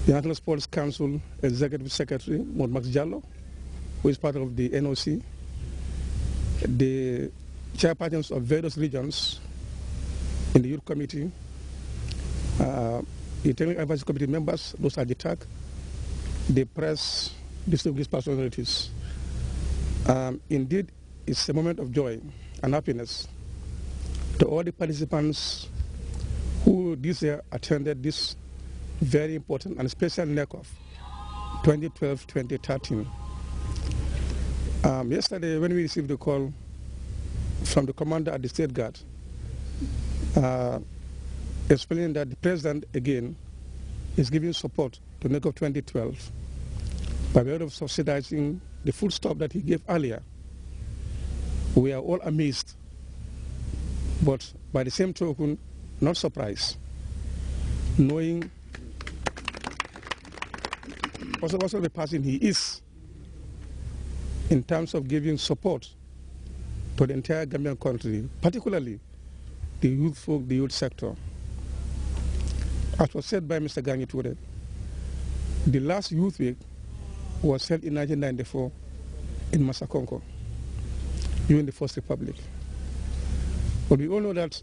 the National Sports Council Executive Secretary, Max Jallo, who is part of the NOC, the chairpersons of various regions in the Youth Committee, the Technical Advisory Committee members, those are the TAC, the press, distinguished personalities. Indeed, it's a moment of joy and happiness to all the participants who this year attended this very important and special NECOF 2012-2013. Yesterday, when we received the call from the commander at the State Guard, explaining that the president, again, is giving support to NECOF 2012 by way of subsidizing the full stop that he gave earlier, we are all amazed, but by the same token, not surprised, knowing also the person he is in terms of giving support to the entire Gambian country, particularly the youth folk, the youth sector. As was said by Mr. Gangi today, the last youth week was held in 1994 in Masakonko, during the First Republic. But we all know that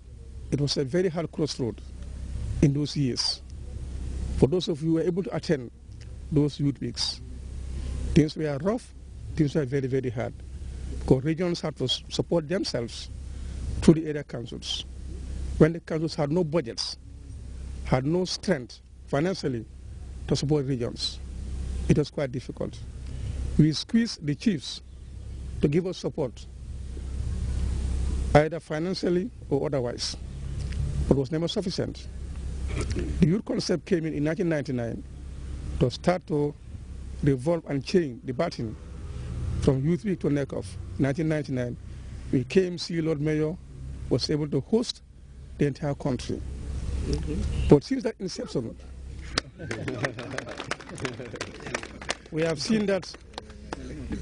it was a very hard crossroad in those years. For those of you who were able to attend those youth weeks, things were rough, things were very, very hard, because regions had to support themselves through the area councils. When the councils had no budgets, had no strength financially to support regions, it was quite difficult. We squeezed the chiefs to give us support, either financially or otherwise, but it was never sufficient. The youth concept came in 1999 to start to revolve and change the baton from Youth Week to NECOF. In 1999, we came, see Lord Mayor was able to host the entire country. But since that inception, we have seen that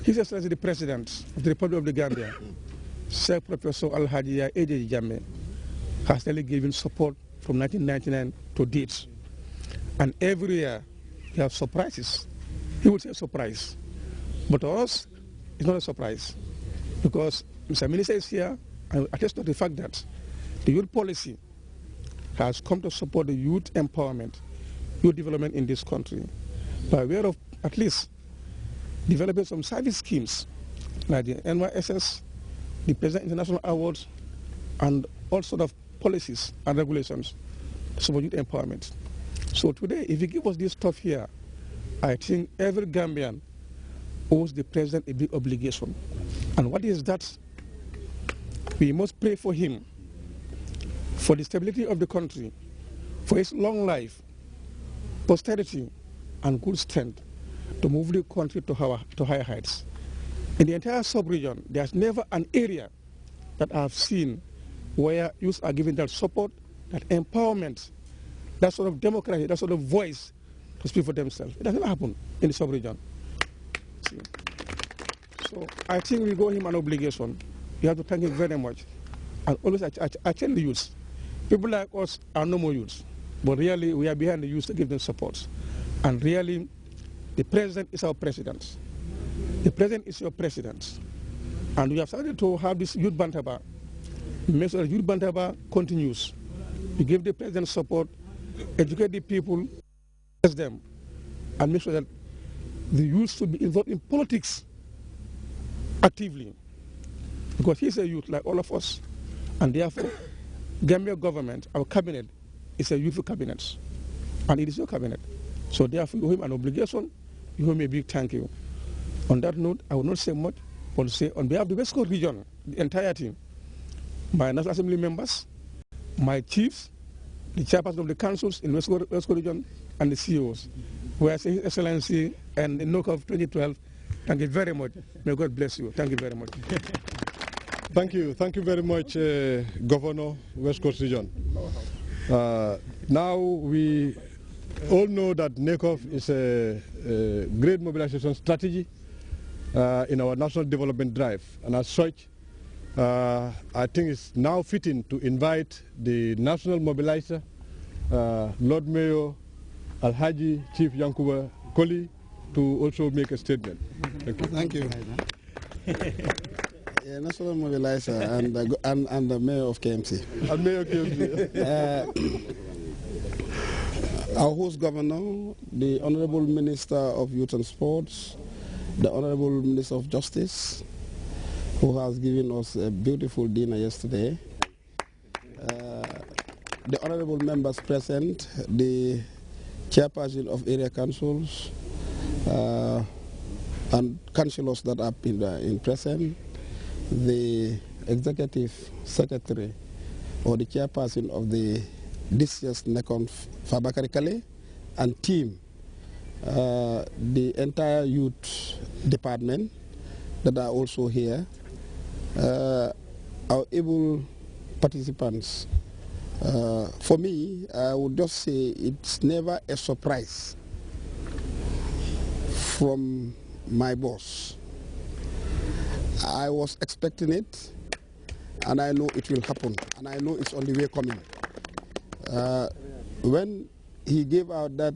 His Excellency the President of the Republic of the Gambia, Sir Professor Al-Hadi Ejeji Jammeh, has really given support from 1999 to date. And every year, we have surprises. He would say surprise. But to us, it's not a surprise, because Mr. Minister is here and attest to the fact that the youth policy has come to support the youth empowerment, youth development in this country, by way of at least developing some service schemes like the NYSS, the President International Awards, and all sorts of policies and regulations to support youth empowerment. So today, if you give us this stuff here, I think every Gambian owes the President a big obligation. And what is that? We must pray for him, for the stability of the country, for his long life, posterity, and good strength to move the country to higher heights. In the entire sub-region, there's never an area that I've seen where youth are given that support, that empowerment, that sort of democracy, that sort of voice to speak for themselves. It doesn't happen in the sub-region. So I think we owe him an obligation. We have to thank him very much. And always I tell the youth, people like us are no more youth, but really we are behind the youth to give them support. And really, the President is our President. The President is your President. And we have started to have this youth bantaba. Make sure that youth bantaba continues. We give the President support, educate the people, them, and make sure that the youth should be involved in politics actively. Because he's a youth like all of us. And therefore, Gambia government, our cabinet, is a youthful cabinet. And it is your cabinet. So therefore, you owe him an obligation. You owe me a big thank you. On that note, I will not say much, but say on behalf of the West Coast region, the entire team, my National Assembly members, my chiefs, the chairperson of the councils in West Coast region, and the CEOs, who are His Excellency and the NECOF 2012, thank you very much. May God bless you. Thank you very much. Thank you very much, Governor, West Coast region. Now we all know that NECOF is a great mobilization strategy in our national development drive, and as such, I think it's now fitting to invite the national mobilizer, Lord Mayor Alhaji Chief Yankuba Koli to also make a statement. Thank you. Yeah, National Mobilizer and the Mayor of KMC. And Mayor of KMC. Our host governor, the Honorable Minister of Youth and Sports, the Honorable Minister of Justice, who has given us a beautiful dinner yesterday, the Honorable members present, the chairperson of area councils, and councillors that are in present, the executive secretary or the chairperson of the district NECON Fabakary Kale and team, the entire youth department that are also here, our able participants. For me, I would just say it's never a surprise from my boss. I was expecting it, and I know it will happen, and I know it's on the way coming. When he gave out that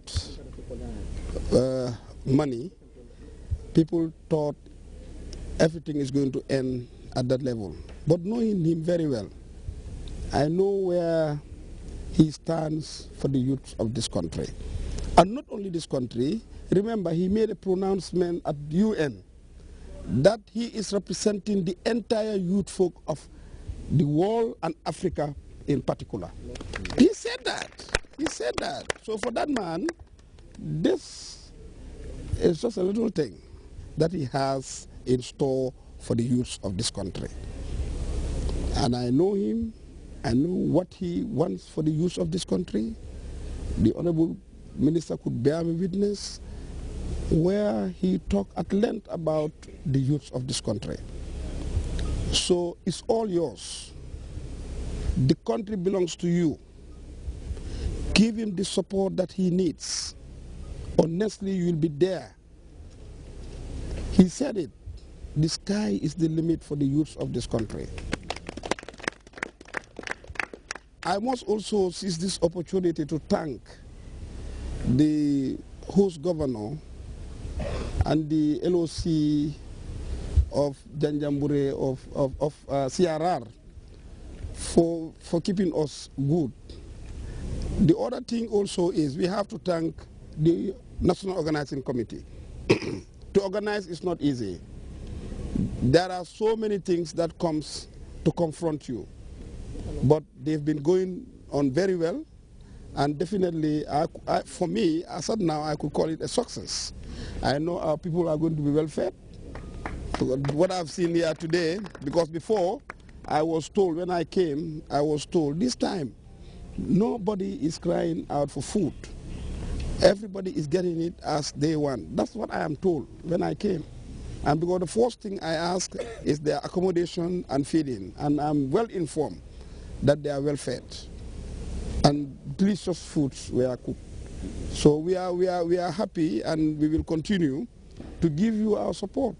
money, people thought everything is going to end at that level. But knowing him very well, I know where he stands for the youth of this country. And not only this country, remember he made a pronouncement at UN that he is representing the entire youth folk of the world and Africa in particular. He said that. He said that. So for that man, this is just a little thing that he has in store for the youth of this country. And I know him. I know what he wants for the youth of this country. The Honorable Minister could bear me witness where he talked at length about the youth of this country. So it's all yours. The country belongs to you. Give him the support that he needs. Honestly, you will be there. He said it. The sky is the limit for the youth of this country. I must also seize this opportunity to thank the host governor and the LOC of Janjambure of CRR for keeping us good. The other thing also is we have to thank the National Organizing Committee. To organize is not easy. There are so many things that comes to confront you. But they've been going on very well, and definitely, for me, as of now, I could call it a success. I know our people are going to be well fed. What I've seen here today, because before, I was told, when I came, I was told, this time, nobody is crying out for food. Everybody is getting it as they want. That's what I am told when I came. And because the first thing I ask is their accommodation and feeding, and I'm well informed that they are well fed, and delicious foods were cooked. So we are happy, and we will continue to give you our support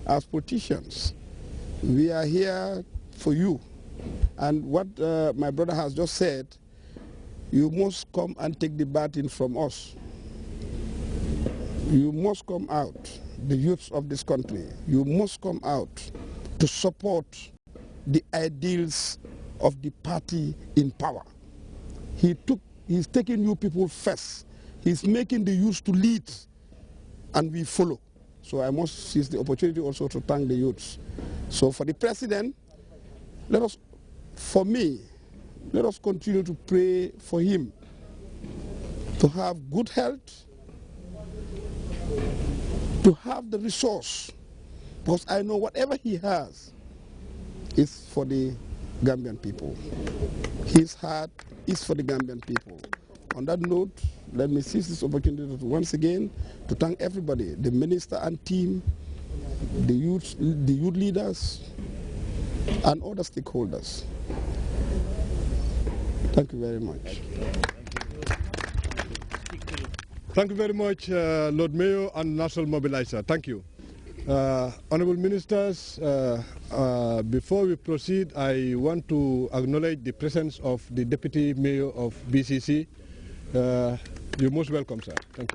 as politicians. We are here for you, and what my brother has just said, you must come and take the baton from us. You must come out, the youths of this country. You must come out to support the ideals of the party in power. He's taking you people first. He's making the youth to lead, and we follow. So I must seize the opportunity also to thank the youths. So for the president, for me, let us continue to pray for him to have good health, to have the resource, because I know whatever he has is for the Gambian people. His heart is for the Gambian people. On that note, let me seize this opportunity to once again to thank everybody, the minister and team, the youth leaders, and other stakeholders. Thank you very much. Thank you very much, Lord Mayor and National Mobilizer. Thank you. Honorable Ministers, before we proceed, I want to acknowledge the presence of the Deputy Mayor of BCC, you're most welcome, sir. Thank you.